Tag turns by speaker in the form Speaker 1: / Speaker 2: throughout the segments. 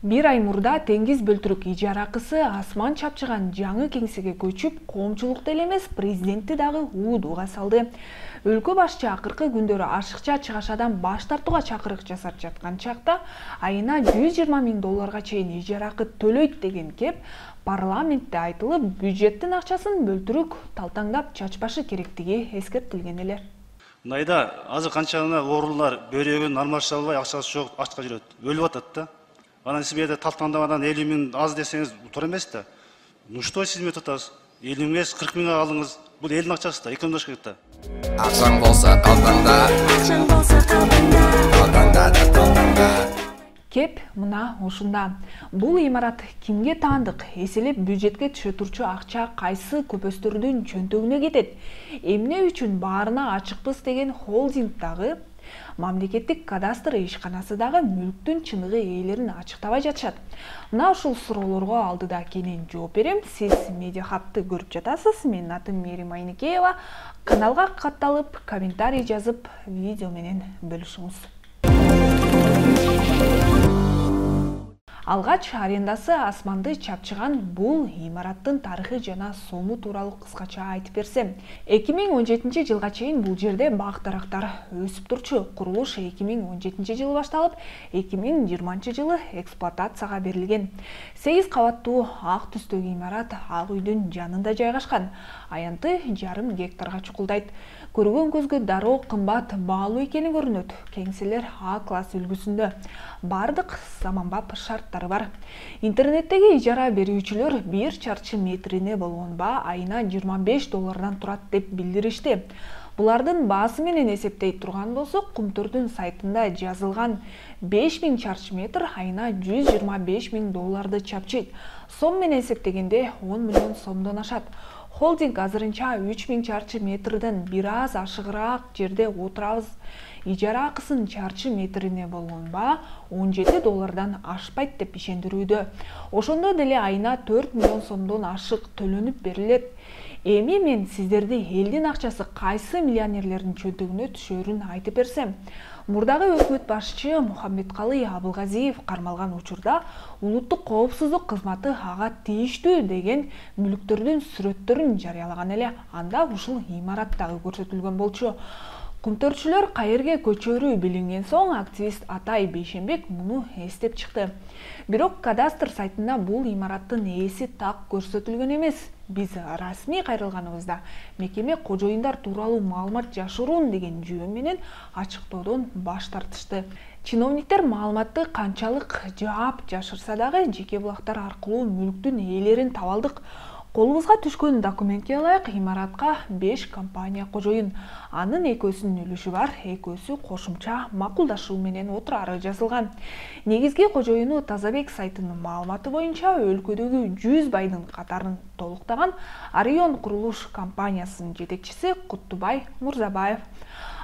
Speaker 1: Bir ай мурда теңиз бөлтүрүк ижара акысы асман чапчыган жаңы кеңсеге көчүп, коомчулукты эле эмес, президентти дагы уудууга салды. Өлкө башчы акыркы күндөрү ашыкча чыгашадан баш тартууга чакырык жасап жаткан чакта айына 120 000 долларга чейин ижара акы төлөйт деген кеп парламентте айтылып, бюджеттин акчасын бөлтүрүк талтаңдап чачпашы керектиги эскертилген эле.
Speaker 2: Мынайда азыр канча гана оорулар бөйрөгүн алмаша албай, акчасы жок ачка жүрөт, өлүп атат да. Анан сиз бияда талтаңдабадан 50 000 аз десеңиз туура эмес да. Ну что сиз метип атасыз? 50 000 эмес, 40 000 алыңыз. Бул элдин акчасы да, экономдош керек да.
Speaker 3: Акчаң болсо калтаңда, акчаң болсо калтаңда, калтаңда да калтаңда.
Speaker 1: Кеп мына ушунда. Бул имарат кимге таандык? Эселеп бюджетке түшө турчу акча кайсы көпөстөрдүн чөнтөгүнө кетет? Эмне үчүн баарына ачыкпыз деген холдинг дагы, мамлекеттик кадастр ишканасы дагы мүлктүн чыныгы ээлерин ачыктабай жатышат. Мына ушул суроолорго алдыда кенен жооп берем. Сиз медиа хабты көрүп жатасыз. Менин атым Мерим Айникеева. Каналга катталып, комментарий жазып, видео менен бөлүшүңүз. Алгач арендасы асманды чапчыган бул имараттын тарыхы жана сому тууралуу кыскача айтып берсем. 2017 жылга чейин бул жерде бак-дарактар өсүп турчу. Курулуш 2017 жылы башталып, 2020 жылы эксплуатацияга берилген. 8 кабаттуу ак түстөгү имарат ак үйдүн жанында жайгашкан. Аянты 1,5 гектарга чукулдайт. Көргөн көзгө дароо кымбат баалуу экени көрүнөт. Кеңселер А класс үлгүсүндө. Бардык заманбап шарттары бар. Интернеттеги ижара берүүчүлөр 1 чарчы метрине болгон баа айына 25 доллардан турат деп билдиришти. Булардын баасы менен эсептей турган болсок, Кумтөрдүн сайтында жазылган 5000 чарчы метр айына 125 000 долларды чапчыйт. Сом менен эсептегенде 10 миллион сомдон ашат. Холдинг азырынча 3000 чарчы метрден бир аз ашыгыраак жерде отурабыз. Ижара акысын чарчы метрине болгон баа 17 доллардан ашпайт деп ишендирүүдө. Ошондо деле айына 4 миллион сомдон ашык төлөнүп берилет. Эми мен сиздерди элдин акчасы кайсы миллионерлердин чөнтөгүнө түшөрүн айтып берсем. Мурдагы өкмөт башчы Мухаммедкалый Абылгазиев кармалган учурда улуттук коопсуздук кызматы ага тийиштүү деген мүлктөрдүн сүрөттөрүн жарыялаган эле. Анда ушул имарат дагы көрсөтүлгөн болчу. Кумтөрчүлөр кайерге көчөрү билинген соң активист Атай Бейшенбек муну эстеп чыкты. Бирок кадастр сайтында бул имараттын ээси так көрсөтүлгөн эмес. Биз расмий кайрылганыбызда мекеме кожоюндар тууралуу маалымат жашыруун деген жөн менен ачыктоодон баш тартышты. Чиновниктер маалыматты канчалык жаап жашырса дагы жеке булактар аркылуу мүлктүн ээлерин таба алдык. Колубузга түшкөн документке ылайык имаратка 5 компания кожоюн. Анын экөөсүнүн үлүшү бар, экөөсү кошумча макулдашуу менен отурары жазылган. Негизги кожоюну Тазабек сайтынын маалыматы боюнча өлкөдөгү 100 байдын катарын толуктаган Арион курулуш компаниясынын жетекчиси Куттубай Мурзабаев.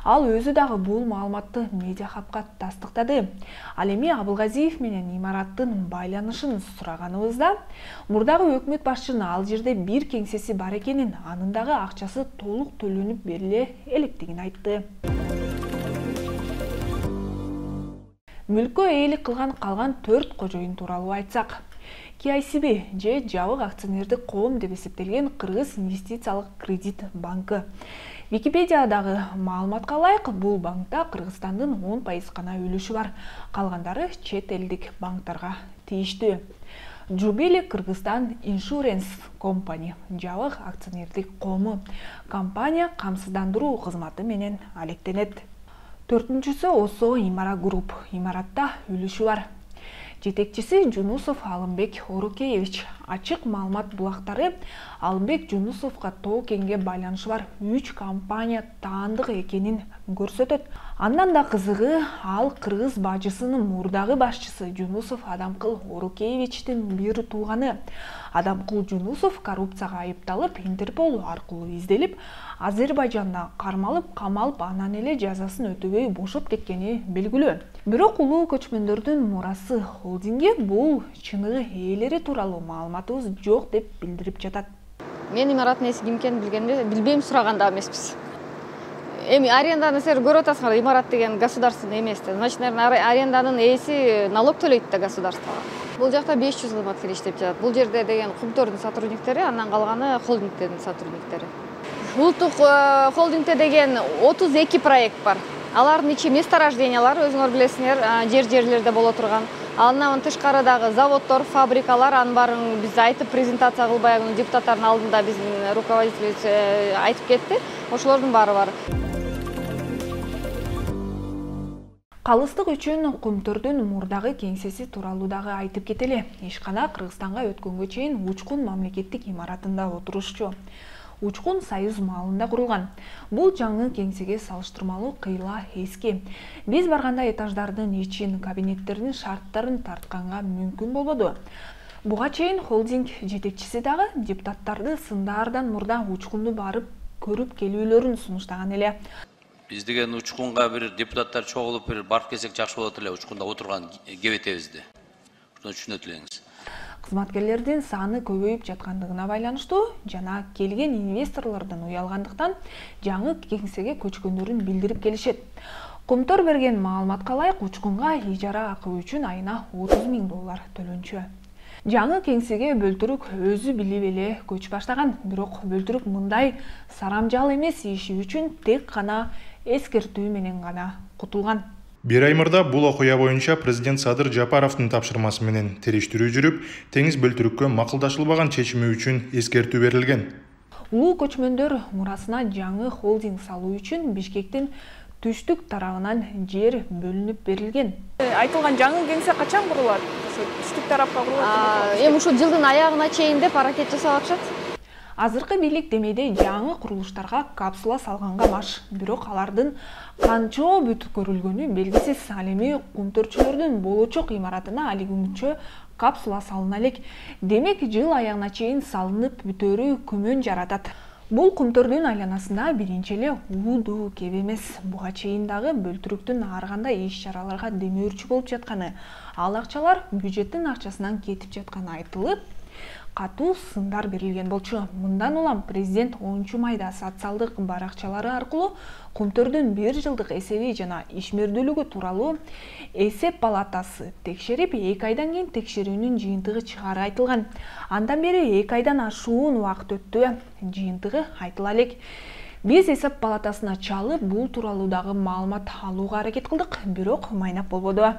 Speaker 1: Ал өзү дагы бул маалыматты медиа хабга тастыктады. Ал эми Абылгазиев менен имараттын байланышын сураганыбызда, мурдагы өкмөт башчынын ал жерде бир кеңсеси бар экенин, анын дагы акчасы толук төлөнүп бериле электигин айтты. Мүлккө ээлик кылган калган 4 кожоюн тууралуу айтсак. KICB же жабык акционердик коом деп эсептелген Кыргыз инвестициялык кредит банкы. Википедиядагы маалыматка ылайык, бул банкта Кыргызстандын 10% гана үлүшү бар. Калгандары чет элдик банктарга тийиштүү. Жубили Кыргызстан Insurance Company жабык акционердик коому. Компания камсыздандыруу кызматы менен алектенет. Төртүнчүсү Осо Имара Груп. Имаратта үлүшү бар. Жетекчиси Жунусов Алымбек Орукеевич. Ачык маалымат булактары Алымбек Жунусовго тоокенге байланышы бар 3 компания таандык экенин көрсөтөт. Андан да кызыгы, ал кыргыз бажысынын мурдагы башчысы Жунусов Адамкул Орукеевичтин бир тууганы. Адамкул Жунусов коррупцияга айыпталып, Интерпол аркылуу изделип, Азербайжанда кармалып, камалып, анан эле жазасын өтөбөй бошоп кеткени белгилүү. Бирок улуу көчмөндөрдүн мурасы холдинги бул чыныгы ээлери тууралуу маалыматыбыз жок деп билдирип жатат.
Speaker 4: Мен имараттын ээси ким экенин билбейм, сураган да эмеспиз. Эми аренданы силер көрүп атасыңар, имарат деген государственный эмес да. Значит, наверное, аренданын ээси налог төлөйт да государствого. Бул жакта 500 кызматкер иштеп жатат. Бул жерде деген Кумтордун сотрудниктери, андан калганы холдингтердин сотрудниктери. Улуттук холдингте деген 32 проект бар. Алардын ичи месторождениялар, өзүңөр билесиңер, жерлерде боло турган. Андан тышкары дагы заводдор, фабрикалар, анын баарын биз айтып презентация кылбай, депутаттардын алдында биздин руководителибиз айтып кетти. Ошолордун баары бар.
Speaker 1: Калыстык үчүн Кумтордун мурдагы кеңсеси тууралуу дагы айтып кетели. Ишкана Кыргызстанга өткөнгө чейин Учкун мамлекеттик имаратында отурушчу. Учкун Союз маалында курулган. Бул жаңы кеңсеге салыштырмалуу кыйла эски. Биз барганда этаждардын ичин, кабинеттердин шарттарын тартканга мүмкүн болбоду. Буга чейин холдинг жетекчиси дагы депутаттарды сындаардан мурда Учкунду барып көрүп келүүлөрүн сунуштаган эле.
Speaker 5: Биз деген Учкунга бир депутаттар чогулуп бир барып келсек жакшы болот эле, Учкунда отурган кебетебизди. Ошону түшүнөт элеңиз.
Speaker 1: Кызматкерлердин саны көбөйүп жаткандыгына байланыштуу жана келген инвесторлордон уялгандыктан жаңы кеңсеге көчкөндөрүн билдирип келишет. Кумтор берген маалыматка ылайык Учкунга ижара акы үчүн айына $30,000 төлөнчү. Жаңы кеңсеге Бөлтүрүк өзү билип эле көч баштаган, бирок Бөлтүрүк мындай сарамжал эмес иши үчүн тек гана эскертүү менен гана кутулган.
Speaker 6: Бир ай мурда бул окуя боюнча президент Садыр Жапаровдун тапшырмасы менен териштирүү жүрүп, Теңиз Бөлтүрүккө макулдашылбаган чечими үчүн эскертүү берилген.
Speaker 1: Улуу көчмөндөр мурасына жаңы холдинг салуу үчүн Бишкектин түштүк тарабынан жер бөлүнүп берилген.
Speaker 7: Айтылган жаңы кеңсе качан курулат? Түштүк тарапка курулат?
Speaker 4: Эми ушул жылдын аягына чейин деп аракет жасап атышат.
Speaker 1: Азыркы бийлик демейде жаңы курулуштарга капсула салганга маш, бирок алардын канчо бүт көрүлгөнү белгисиз. Ал эми Кумторчулордун болочок имаратына али күнчө капсула салына элек. Демек, жыл аягына чейин салынып бүтөрү күмөн жаратат. Бул Кумтордун айланасында биринчи эле ууду кеп эмес. Буга чейин дагы Бөлтүрүктүн ар кандай иш-чараларга демөөрчү болуп жатканы, ал акчалар бюджеттин акчасынан кетип жатканы айтылып, катуу сындар берилген болчу. Мындан улам президент 10 майда социалдык баракчалары аркылуу Кумтордун 1 жылдык эсеби жана ишмердүүлүгү тууралуу эсеп палатасы текшерип, 2 айдан кийин текшерүүнүн жыйынтыгы чыгары айтылган. Андан бери 2 айдан ашуун убакыт өттү. Жыйынтыгы айтыла элек. Биз эсеп палатасына чалып, бул тууралуу дагы маалымат алууга аракет кылдык, бирок майнап болбоду.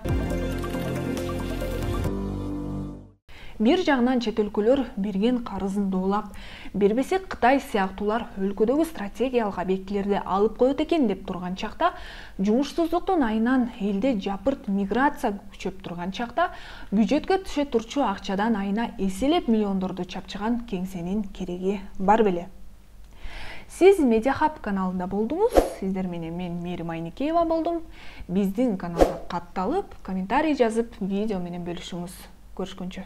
Speaker 1: Бир жагынан чет өлкөлөр берген карызын доолап, бербесе Кытай сыяктуулар өлкөдөгү стратегиялык объектилерди алып коет экен деп турган чакта, жумушсуздуктун айынан элде жапырт миграция күчөп турган чакта, бюджетке түшө турчу акчадан айына эселеп миллиондорду чапчыган кеңсенин кереги бар беле. Сиз Медиахаб каналында болдуңуз. Сиздер менен мен Мээрим Айникеева болдум. Биздин каналга катталып, комментарий жазып, видео менен бөлүшүңүз. Көрүшкөнчө.